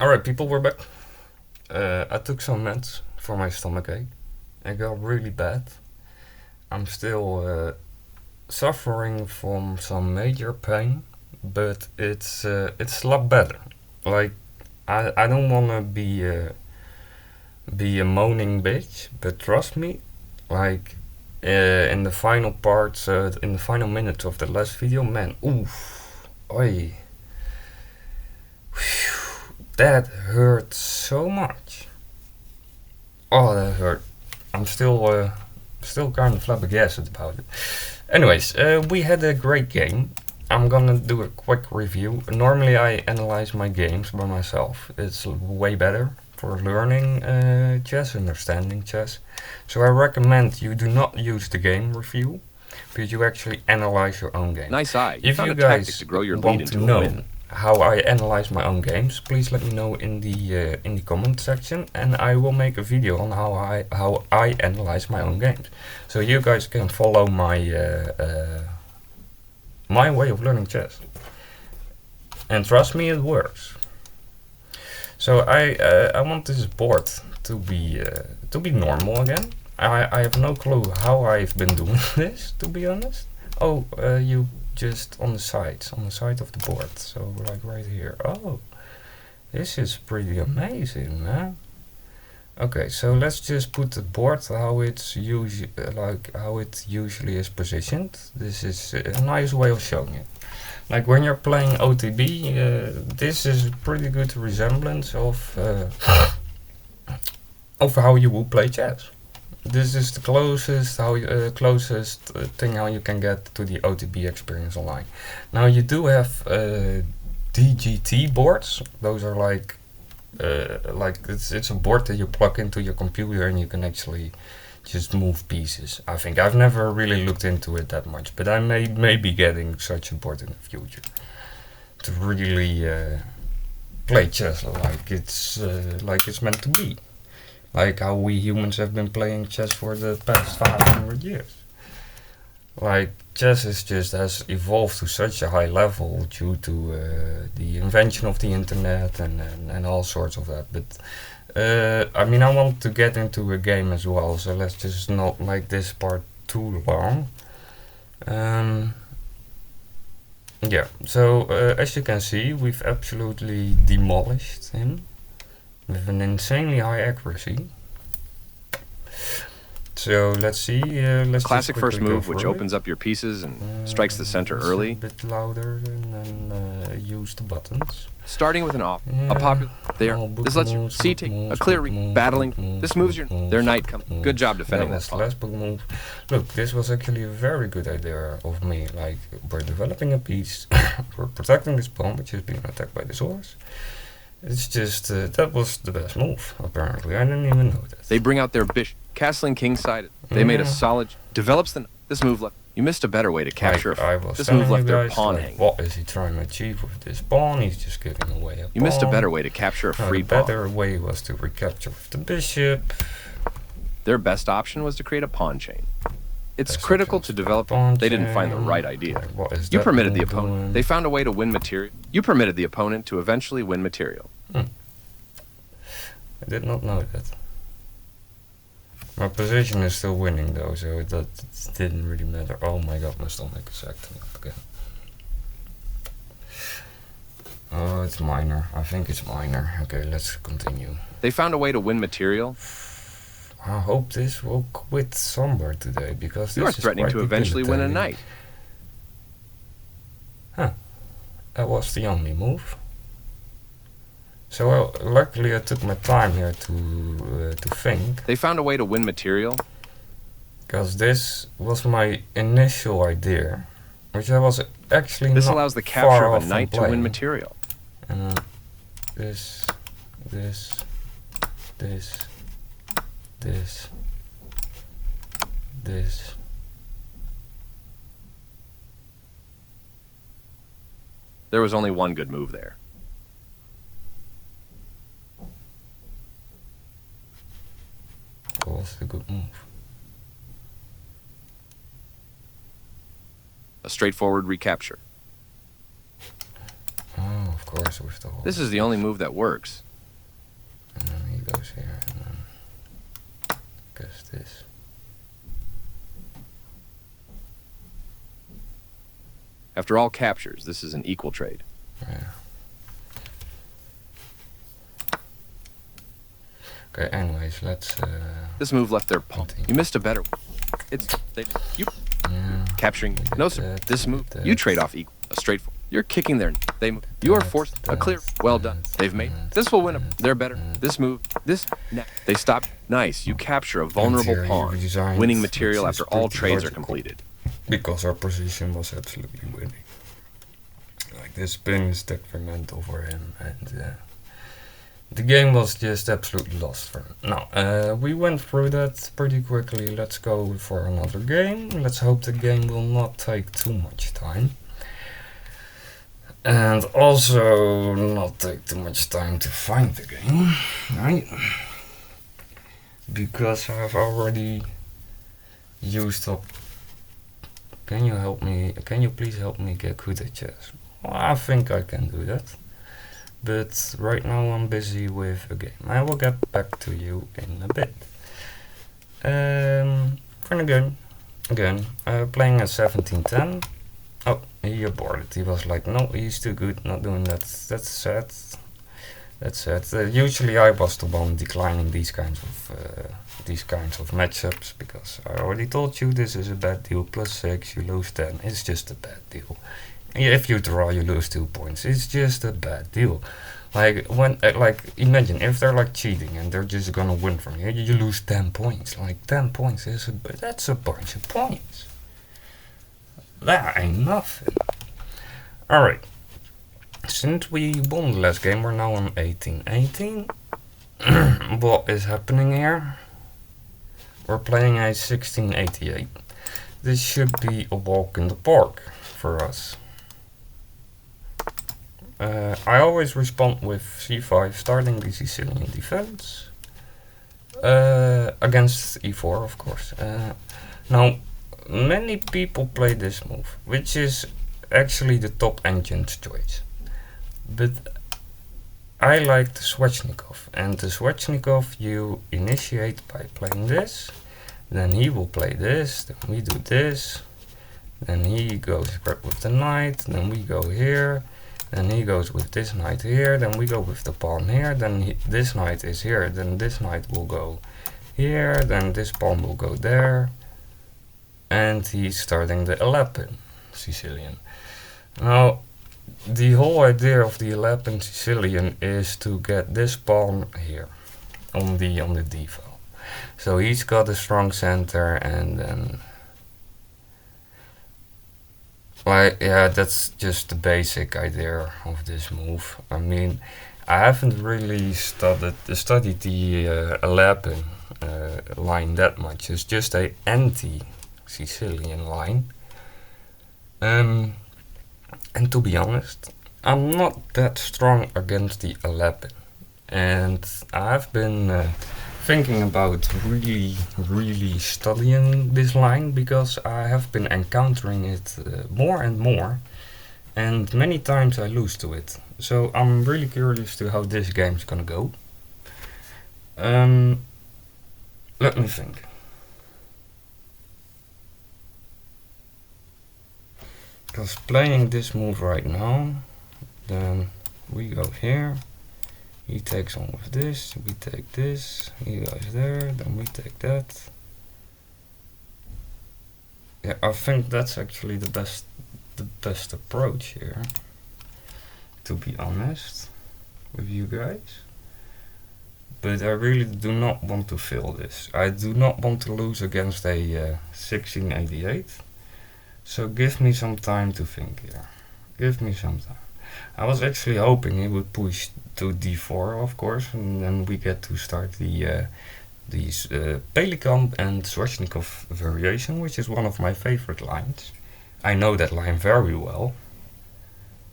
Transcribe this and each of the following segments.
Alright, people, we're back. I took some meds for my stomachache. It got really bad. I'm still suffering from some major pain, but it's a lot better. Like I don't wanna be a moaning bitch, but trust me, like in the final parts, in the final minutes of the last video, man, oof, oi, that hurt so much. Oh, that hurt. I'm still kind of flabbergasted about it. Anyways, we had a great game. I'm gonna do a quick review. Normally I analyze my games by myself. It's way better for learning chess, understanding chess. So I recommend you do not use the game review, but you actually analyze your own game. Nice eye. If you guys want to know how I analyze my own games, please let me know in the comment section, and I will make a video on how I analyze my own games, so you guys can follow my way of learning chess. And trust me, it works. So I want this board to be normal again. I have no clue how I've been doing this, to be honest. Oh, you just on the side of the board, so like right here. Oh, this is pretty amazing, man. Okay, so let's just put the board how it's how it usually is positioned. This is a nice way of showing it. Like when you're playing OTB, this is a pretty good resemblance of how you would play chess. This is the closest thing how you can get to the OTB experience online. Now you do have DGT boards. Those are like it's a board that you plug into your computer and you can actually just move pieces. I think I've never really looked into it that much, but I may be getting such a board in the future to really play chess like it's meant to be. Like how we humans have been playing chess for the past 500 years. Like chess has evolved to such a high level due to the invention of the internet and all sorts of that. But I mean, I want to get into a game as well, so let's just not make this part too long. Yeah, so as you can see, we've absolutely demolished him with an insanely high accuracy. So let's see. Let's classic first move, which opens up your pieces and strikes the center early. A bit louder and then use the buttons. Starting with a popular there. This lets you see take a clear battling. This moves their knight come. Good job defending that last book move. Look, this was actually a very good idea of me. Like we're developing a piece, we're protecting this pawn which is being attacked by this horse. It's just that was the best move. Apparently, I didn't even know that. They bring out their bishop, castling king-sided. They made a solid. Develops this move left. You missed a better way to capture. This move left their pawn hanging. What is he trying to achieve with this pawn? He's just giving away a pawn. You missed a better way to capture a free pawn. The better way was to recapture with the bishop. Their best option was to create a pawn chain. It's critical to develop. They didn't find the right idea. You permitted the opponent. They found a way to win material. You permitted the opponent to eventually win material. I did not know that. My position is still winning though, so that didn't really matter. Oh my god, my stomach is acting up again. Oh, it's minor. I think it's minor. Okay, let's continue. They found a way to win material. I hope this will quit somewhere today, because you are threatening to eventually win a knight. Huh. That was the only move. So luckily I took my time here to think. They found a way to win material. Because this was my initial idea, which I was actually this not allows the capture far of a knight to win material. And this. There was only one good move there. What was the good move? A straightforward recapture. Oh, of course, with the horse. This is the only move that works. goes here, and then guess this. After all captures, this is an equal trade. Yeah. Okay, anyways, let's... This move left their pawn. You missed a better one. Capturing. No, sir. This move. You trade off equal. A straightforward. You're kicking their... You are forced. A clear... Well done. They've made... This will win. They're better. This move. This... They stop. Nice. You capture a vulnerable pawn. Winning material after all trades are completed. Because our position was absolutely winning. Like, this spin is detrimental for him, and the game was just absolutely lost for him. Now, we went through that pretty quickly. Let's go for another game. Let's hope the game will not take too much time. And also not take too much time to find the game, right? Because I've already used up... Can you help me? Can you please help me get good at chess? Well, I think I can do that. But right now I'm busy with a game. I will get back to you in a bit. For the game, playing at 1710. Oh, he aborted. He was like, no, he's too good, not doing that. That's sad. That's sad. Usually I was the one declining these kinds of matchups, because I already told you this is a bad deal. +6, you lose 10. It's just a bad deal. If you draw, you lose 2 points. It's just a bad deal. Like, when, imagine if they're like cheating and they're just gonna win from you, you lose 10 points. Like, 10 points that's a bunch of points. That ain't nothing. Alright. Since we won the last game, we're now on 1818. What is happening here? We're playing a 1688. This should be a walk in the park for us. I always respond with c5, starting the Sicilian defense. Against e4, of course. Now, many people play this move, which is actually the top engine's choice. But I like the Svechnikov, and the Svechnikov you initiate by playing this, then he will play this, then we do this, then he goes grab with the knight, then we go here, then he goes with this knight here, then we go with the pawn here, then this knight is here, then this knight will go here, then this pawn will go there, and he's starting the alot Sicilian. Now, the whole idea of the alot Sicilian is to get this pawn here on the d file. So he's got a strong center, and then yeah, that's just the basic idea of this move. I mean, I haven't really studied the alot line that much. It's just a anti-Sicilian line. And to be honest, I'm not that strong against the alot, and I've been thinking about really studying this line, because I have been encountering it more and more, and many times I lose to it. So I'm really curious to how this game's gonna go. Let me think. Because playing this move right now, then we go here, he takes on with this, we take this, he goes there, then we take that. Yeah, I think that's actually the best approach here, to be honest with you guys. But I really do not want to fail this. I do not want to lose against a 1688. So give me some time to think here. Give me some time. I was actually hoping he would push to d4, of course, and then we get to start the these Pelikan and Svechnikov variation, which is one of my favorite lines. I know that line very well.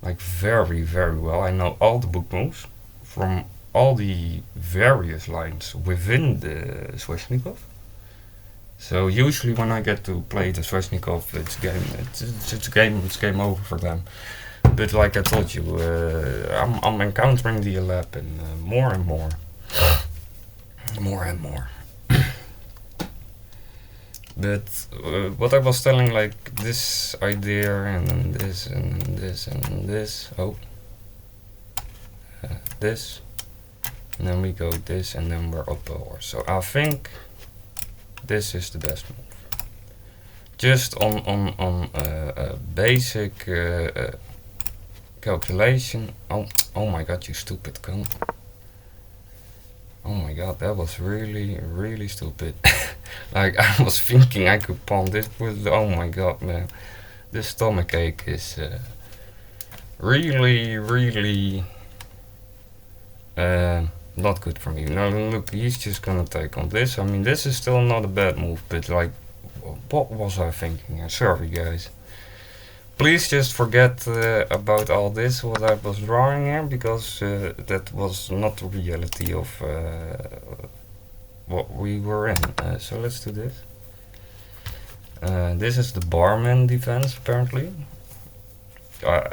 Like very well. I know all the book moves from all the various lines within the Svechnikov. So usually when I get to play the Svechnikov, it's game over for them. But like I told you, I'm encountering the alot more and more. more and more. But what I was telling, like this idea and then this and then this and then this, this, and then we go this and then we're up a horse. So I think this is the best move. Just on a basic calculation. Oh my god, you stupid cunt. Oh my god, that was really stupid. Like, I was thinking I could pawn this with, oh my god, man. This stomach ache is really not good for me. Now look, he's just gonna take on this. I mean, this is still not a bad move, but like, what was I thinking? Sorry guys. Please just forget about all this, what I was drawing here, because that was not the reality of what we were in. So let's do this. This is the barman defense, apparently.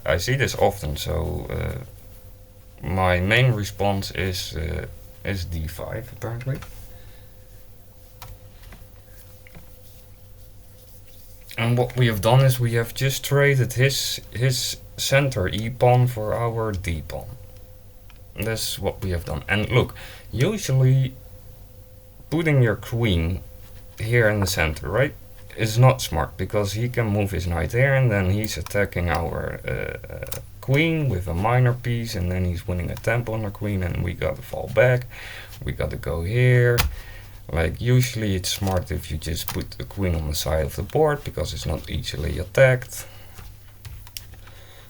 I see this often, so my main response is d5, apparently. And what we have done is we have just traded his center E pawn for our D pawn. That's what we have done. And look, usually putting your queen here in the center, right, is not smart, because he can move his knight there and then he's attacking our queen with a minor piece, and then he's winning a tempo on our queen, and we gotta fall back. We gotta go here. Like, usually it's smart if you just put the queen on the side of the board, because it's not easily attacked.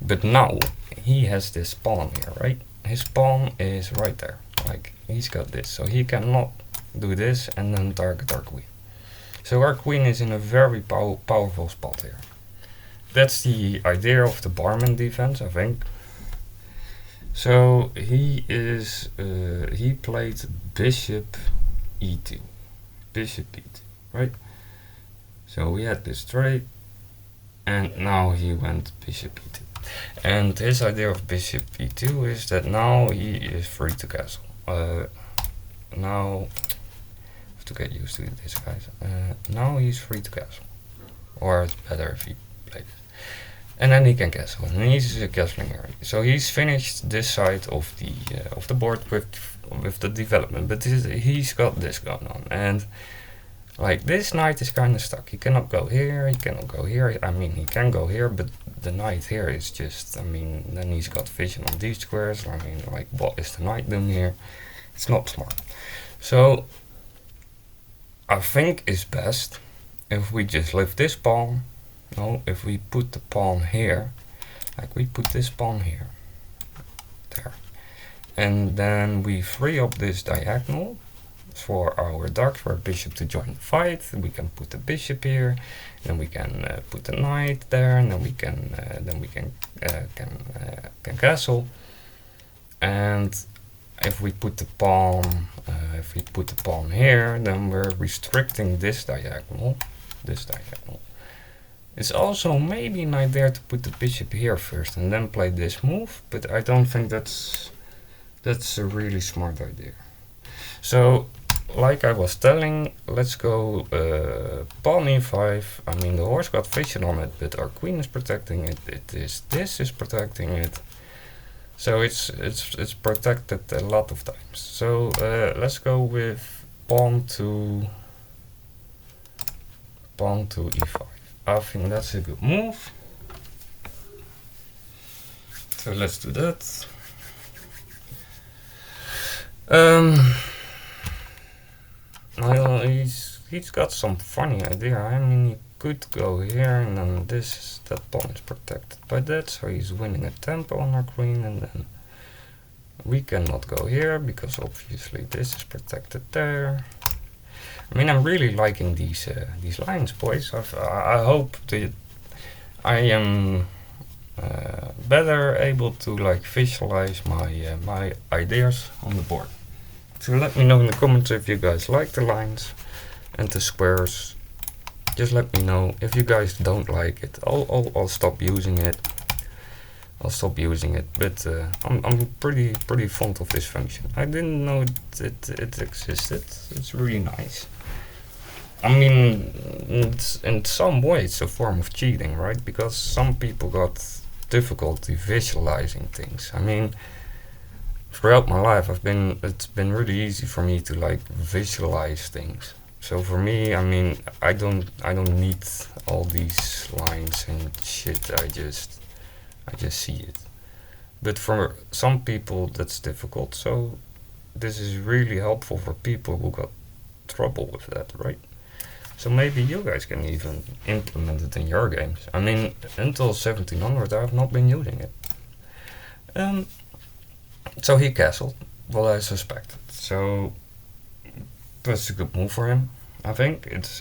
But now he has this pawn here, right? His pawn is right there. Like, he's got this, so he cannot do this and then target our queen. So our queen is in a very powerful spot here. That's the idea of the barman defense, I think. So he played bishop e2, bishop e2, right? So we had this trade, and now he went bishop e2. And his idea of bishop e2 is that now he is free to castle. Now, I have to get used to this, guys. Now he's free to castle, or it's better if he plays. And then he can castle, and he's castling here. So he's finished this side of the board with the development, but he's got this going on, and like this knight is kind of stuck. He cannot go here, he cannot go here. I mean, he can go here, but the knight here is just, I mean, then he's got vision on these squares. I mean, like, what is the knight doing here? It's not smart. So I think it's best if we just leave this pawn. No, if we put the pawn here, like we put this pawn here, there, and then we free up this diagonal for our dark square bishop to join the fight. We can put the bishop here, then we can put the knight there, and then we can castle. And if we put the pawn, here, then we're restricting this diagonal. It's also maybe an idea to put the bishop here first and then play this move, but I don't think that's a really smart idea. So, like I was telling, let's go pawn e5. I mean, the horse got vision on it, but our queen is protecting it. This is protecting it. So it's protected a lot of times. So let's go with pawn to e5. I think that's a good move. So let's do that. Well, he's got some funny idea. I mean, he could go here, and then that pawn is protected by that, so he's winning a tempo on our queen, and then we cannot go here because obviously this is protected there. I mean, I'm really liking these lines, boys. I hope that I am better able to like visualize my ideas on the board. So let me know in the comments if you guys like the lines and the squares. Just let me know. If you guys don't like it, I'll stop using it. I'll stop using it. But I'm pretty fond of this function. I didn't know it existed. It's really nice. I mean, it's, in some way it's a form of cheating, right? Because some people got difficulty visualizing things. I mean, throughout my life it's been really easy for me to like visualize things. So for me, I mean, I don't need all these lines and shit. I just see it. But for some people that's difficult, so this is really helpful for people who got trouble with that, right? So maybe you guys can even implement it in your games. I mean, until 1700 I've not been using it. So he castled what I suspected. So that's a good move for him. I think it's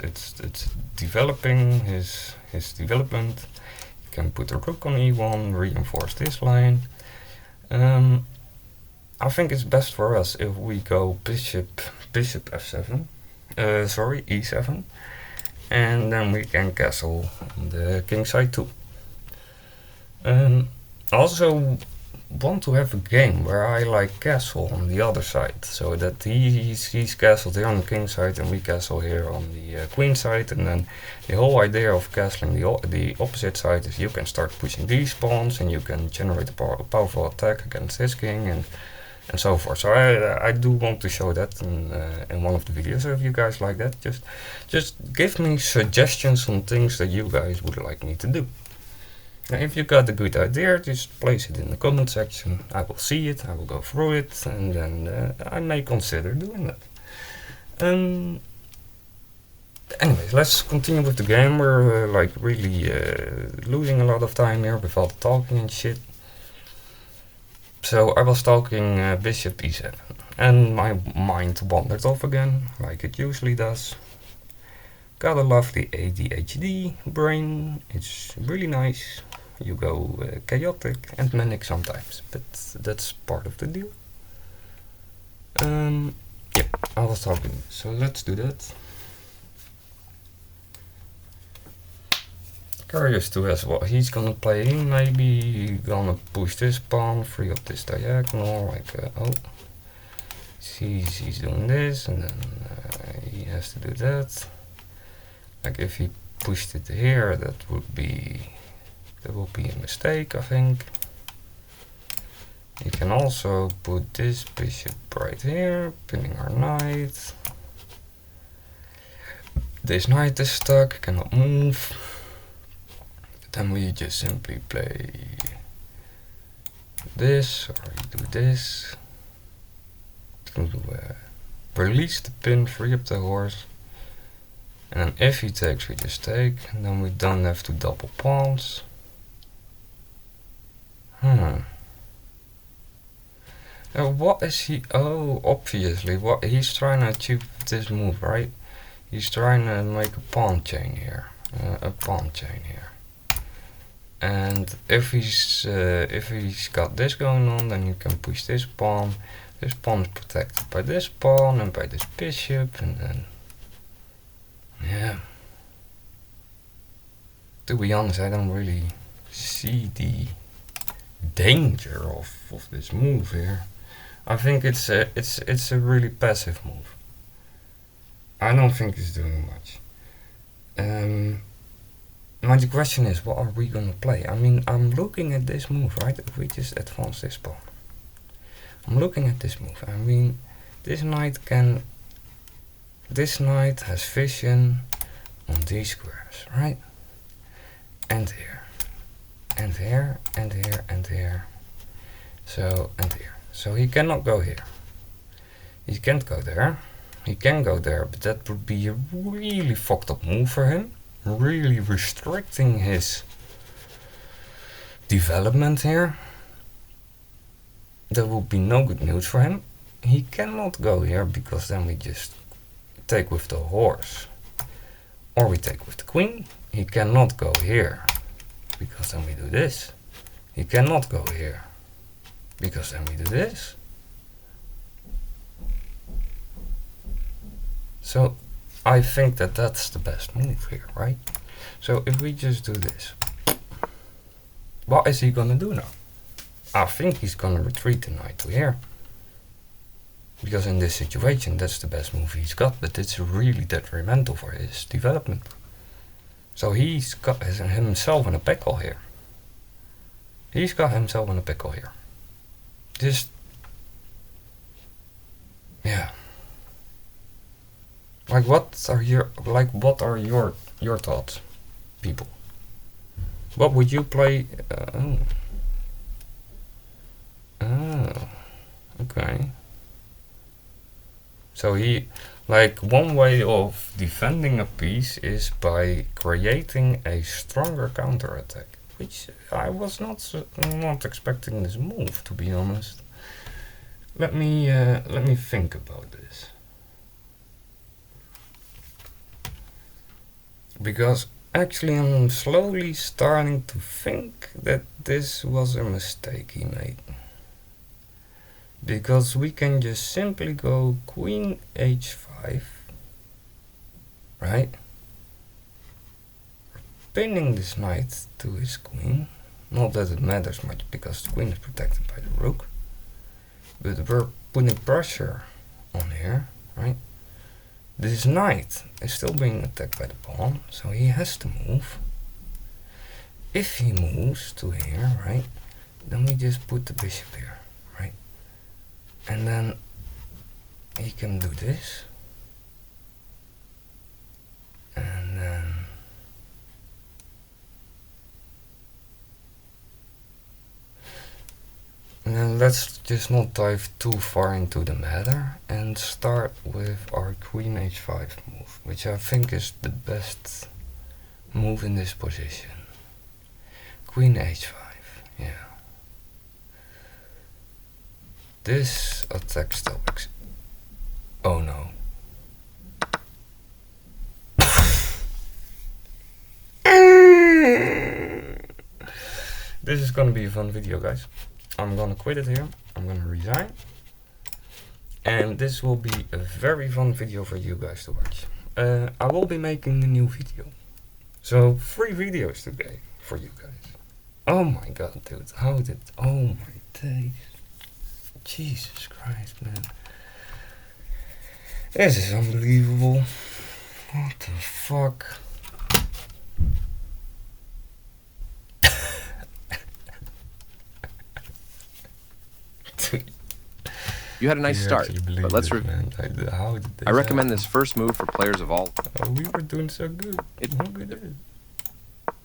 developing his development. You can put a rook on e1, reinforce this line. I think it's best for us if we go bishop f7. Sorry, e7. And then we can castle on the king side too. Also want to have a game where I like castle on the other side, so that he's castled here on the king side and we castle here on the queen side, and then the whole idea of castling the opposite side is you can start pushing these pawns and you can generate a powerful attack against this king and so forth. So I do want to show that in one of the videos. So if you guys like that, just give me suggestions on things that you guys would like me to do. Now, if you got a good idea, just place it in the comment section. I will see it, I will go through it, and then I may consider doing that. Anyways, let's continue with the game. We're like really losing a lot of time here with all the talking and shit. So I was talking bishop e7, and my mind wandered off again, like it usually does. Got a lovely ADHD brain, it's really nice. You go chaotic and manic sometimes, but that's part of the deal. Yeah, I was talking, so let's do that. Curious to as what he's gonna play. Maybe gonna push this pawn, free up this diagonal, like oh, he's doing this, and then he has to do that. Like if he pushed it here, that would be a mistake, I think. You can also put this bishop right here, pinning our knight. This knight is stuck, cannot move. Then we just simply play this, or we do this to release the pin, free up the horse. And then if he takes, we just take, and then we don't have to double pawns. What is he? Oh, obviously, what he's trying to achieve with this move, right? He's trying to make a pawn chain here, And if he's got this going on, then you can push this pawn. This pawn is protected by this pawn and by this bishop, and then yeah. To be honest, I don't really see the danger of this move here. I think it's a really passive move. I don't think it's doing much. Now the question is, what are we gonna play? I mean, I'm looking at this move, right? If we just advance this pawn, I'm looking at this move. I mean, this knight has vision on these squares, right? And here, and here, and here, and here. So, and here. So he cannot go here. He can't go there. He can go there, but that would be a really fucked up move for him. Really restricting his development here. That would be no good news for him. He cannot go here because then we just take with the horse, or we take with the queen. He cannot go here because then we do this. He cannot go here because then we do this. So I think that that's the best move here, right? So if we just do this, what is he gonna do now? I think he's gonna retreat the knight to here. Because in this situation, that's the best move he's got, but it's really detrimental for his development. So he's got himself in a pickle here. He's got himself in a pickle here. Just, yeah. Like, what are your thoughts, people? What would you play? Oh, okay. So like, one way of defending a piece is by creating a stronger counterattack, which I was not expecting this move, to be honest. Let me think about this, because actually I'm slowly starting to think that this was a mistake he made. Because we can just simply go queen h5, right? Pinning this knight to his queen. Not that it matters much, because the queen is protected by the rook. But we're putting pressure on here, right? This knight is still being attacked by the pawn, so he has to move. If he moves to here, right, then we just put the bishop here, right? And then he can do this. And then let's just not dive too far into the matter and start with our queen h5 move, which I think is the best move in this position. Queen h5, yeah. This attack still works. Oh no. This is gonna be a fun video, guys. I'm gonna quit it here. I'm gonna resign. And this will be a very fun video for you guys to watch. I will be making a new video. So 3 videos today for you guys. Oh my god, dude. Oh my days. Jesus Christ, man. This is unbelievable. What the fuck? You had a nice start, but let's review. I recommend this first move for players of all. Oh, we were doing so good. How good is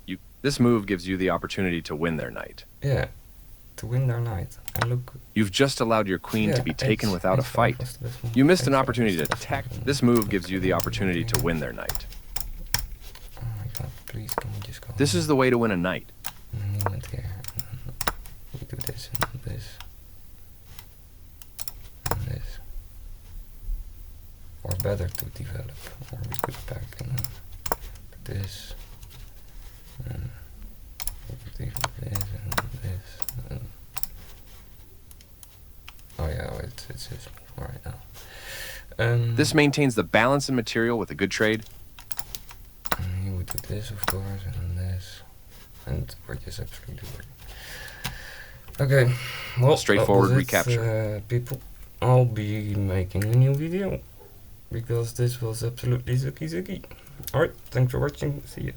it? This move gives you the opportunity to win their knight. Yeah, to win their knight. And look, you've just allowed your queen to be taken without a fight. You missed an opportunity to attack. This move gives you the opportunity to win their knight. Oh my god, please can we just go. This is the way to win a knight. Here. We do this and this. And this. Or better to develop. Or we could back and this. And this and this. And oh yeah, it's this move right now. This maintains the balance in material with a good trade. And you would do this, of course, and this. And we're just absolutely working. Okay, well, straightforward recapture. People, I'll be making a new video because this was absolutely zuki zuki. Alright, thanks for watching. See ya.